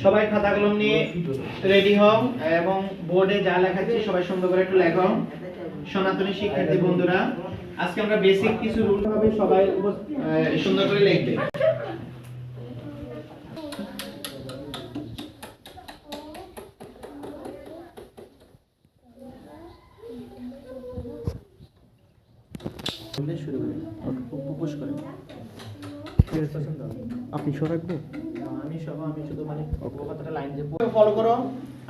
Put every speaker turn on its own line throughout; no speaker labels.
সবাই খাতা কলম নিয়ে রেডি হও এবং বোর্ডে যা লেখা আছে সবাই সুন্দর করে একটু লেখো। সনাতনী শিক্ষার্থী বন্ধুরা, আজকে আমরা বেসিক কিছু রুল হবে, সবাই সুন্দর করে লিখবে। শুরু করি, পুশ করেন।
আপনি শো রাখবো,
আমি শুধু মানে কথাটা লাইন যে ফলো করো।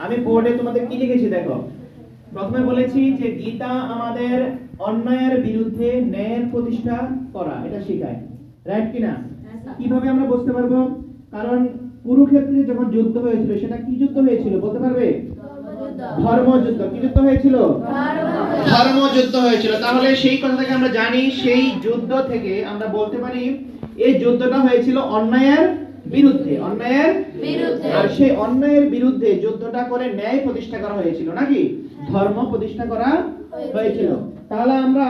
আমি বোর্ডে তোমাদের কি লিখেছি দেখো। প্রথমে বলেছি যে গীতা আমাদের অন্যায়ের বিরুদ্ধে ন্যায়ের প্রতিষ্ঠা করা, এটা শেখায়, রাইট কিনা? কিভাবে আমরা বুঝতে পারবো? কারণ কুরুক্ষেত্রে যখন যুদ্ধ হয়েছিল, সেটা কি যুদ্ধ হয়েছিল বলতে পারবে? ধর্মযুদ্ধ। কি যুদ্ধ হয়েছিল? ধর্মযুদ্ধ হয়েছিল। তাহলে সেই কথা থেকে আমরা জানি, সেই যুদ্ধ থেকে আমরা বলতে পারি এই যুদ্ধটা হয়েছিল অন্যায়ের বিরুদ্ধে। অন্যায়ের বিরুদ্ধে। আর সেই অন্যায়ের বিরুদ্ধে যুদ্ধটা করে ন্যায় প্রতিষ্ঠা করা হয়েছিল, নাকি ধর্ম প্রতিষ্ঠা করা হয়েছিল। তাহলে আমরা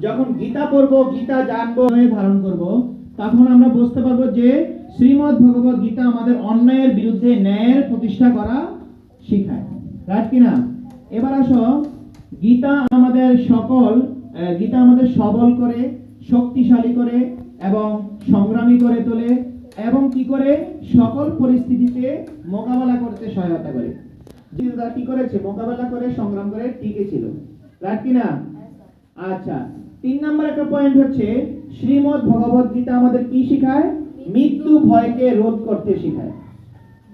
যখন গীতা পড়বো, গীতা জানবো, ধারণ করব, তখন আমরা বুঝতে পারবো যে শ্রীমদ্ ভগবত গীতা আমাদের অন্যায়ের বিরুদ্ধে ন্যায়ের প্রতিষ্ঠা করা শেখায়, রাইট কিনা? এবার আসো, গীতা আমাদের সবল করে, শক্তিশালী করে এবং সংগ্রামী করে তোলে এবং কি করে সকল পরিস্থিতিতে মোকাবেলা করতে সহায়তা করে। জিদা কি করেছে? মোকাবেলা করে, সংগ্রাম করে টিকেছিল, রাইট কিনা? আচ্ছা, 3 নাম্বার একটা পয়েন্ট হচ্ছে শ্রীমদ্ ভগবত গীতা আমাদের কি শেখায়? মৃত্যু ভয়কে রোধ করতে শেখায়।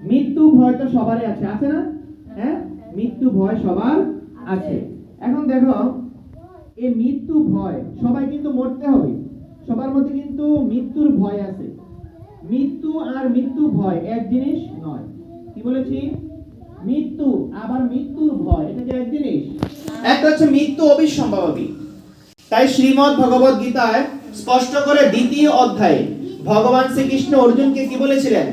মৃত্যু ভয় তো সবারই আছে, আছে না? হ্যাঁ, মৃত্যু ভয় সবার আছে। এখন দেখো, এই মৃত্যু ভয়, সবাই কিন্তু মরতে হবে, সবার মধ্যে কিন্তু মৃত্যুর ভয় আছে। মৃত্যু আর মৃত্যু ভয় এক জিনিস নয়। কি বলেছি? মৃত্যু আবার মৃত্যুর ভয়, এটা যে এক জিনিস। একটা হচ্ছে মৃত্যু অবিসম্ভাবী। তাই শ্রীমদ্ ভগবত গীতায় স্পষ্ট করে 2য় অধ্যায়ে ভগবান শ্রীকৃষ্ণ অর্জুনকে কি বলেছিলেন?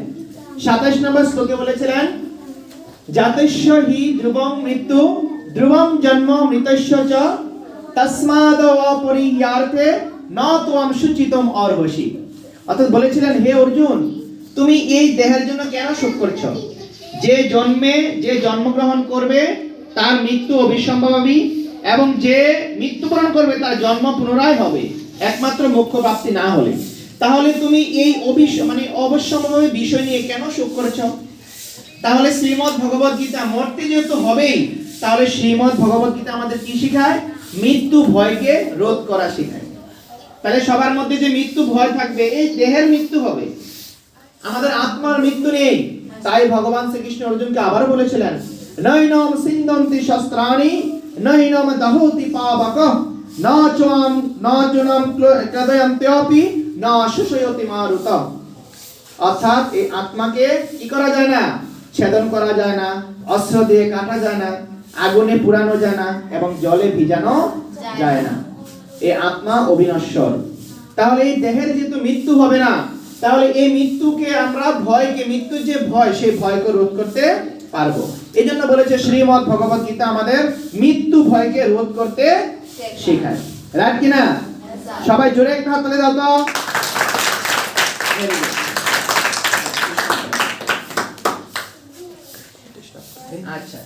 27 নম্বর শ্লোকে বলেছিলেন, জাতস্য হি ধ্রুবং মৃত্যু ধ্রুবং জন্ম মৃতস্য চ তস্মাদ অপরিহার্থে ন ত্বম শুচিতম অর্হসি। অর্থাৎ বলেছিলেন, হে অর্জুন, তুমি এই দেহের জন্য কেন শোক করছো? যে জন্মগ্রহণ করবে তার মৃত্যু অবিসম্ভাবী, এবং যে মৃত্যুবরণ করবে তার জন্ম পুনরায় হবে, একমাত্র মোক্ষ প্রাপ্তি না হলে। তাহলে তুমি এই অবশ্যম্ভাবী বিষয় নিয়ে কেন শোক করছো? তাহলে শ্রীমদ্ ভগবত গীতা মরতে যেহেতু হবেই, তাহলে শ্রীমদ্ ভগবত গীতা আমাদের কি শেখায়? মৃত্যু ভয়কে রোধ করা শেখায়। তাহলে সবার মধ্যে যে মৃত্যু ভয় থাকবে, এই দেহের মৃত্যু হবে, আমাদের আত্মার মৃত্যু নেই। তাই ভগবান শ্রীকৃষ্ণ অর্জুনকে আবার বলেছিলেন, নৈনম সিন্দন্তি শস্ত্রাণি নৈনম দহতি পাবকঃ না চুনাম ক্লেদয়ন্ত্যপি না শুষয়তি মারুতঃ। অর্থাৎ এই আত্মাকে কি করা যায় না? ছেদন করা যায় না, অস্ত্র দিয়ে কাটা যায় না, আগুনে পুরানো যায় না এবং জলে ভিজানো যায় না। এই আত্মা অবিনশ্বর। তাহলে এই দেহের যেহেতু মৃত্যু হবে না, তাহলে এই মৃত্যুকে আমরা মৃত্যুর যে ভয়, সেই ভয়কে রোধ করতে পারবো। এই জন্য বলেছে শ্রীমদ্ ভগবত গীতা আমাদের মৃত্যু ভয়কে রোধ করতে শেখায়, রাইট কিনা? সবাই জোরে একটা হাত তালি দাও তো। আচ্ছা,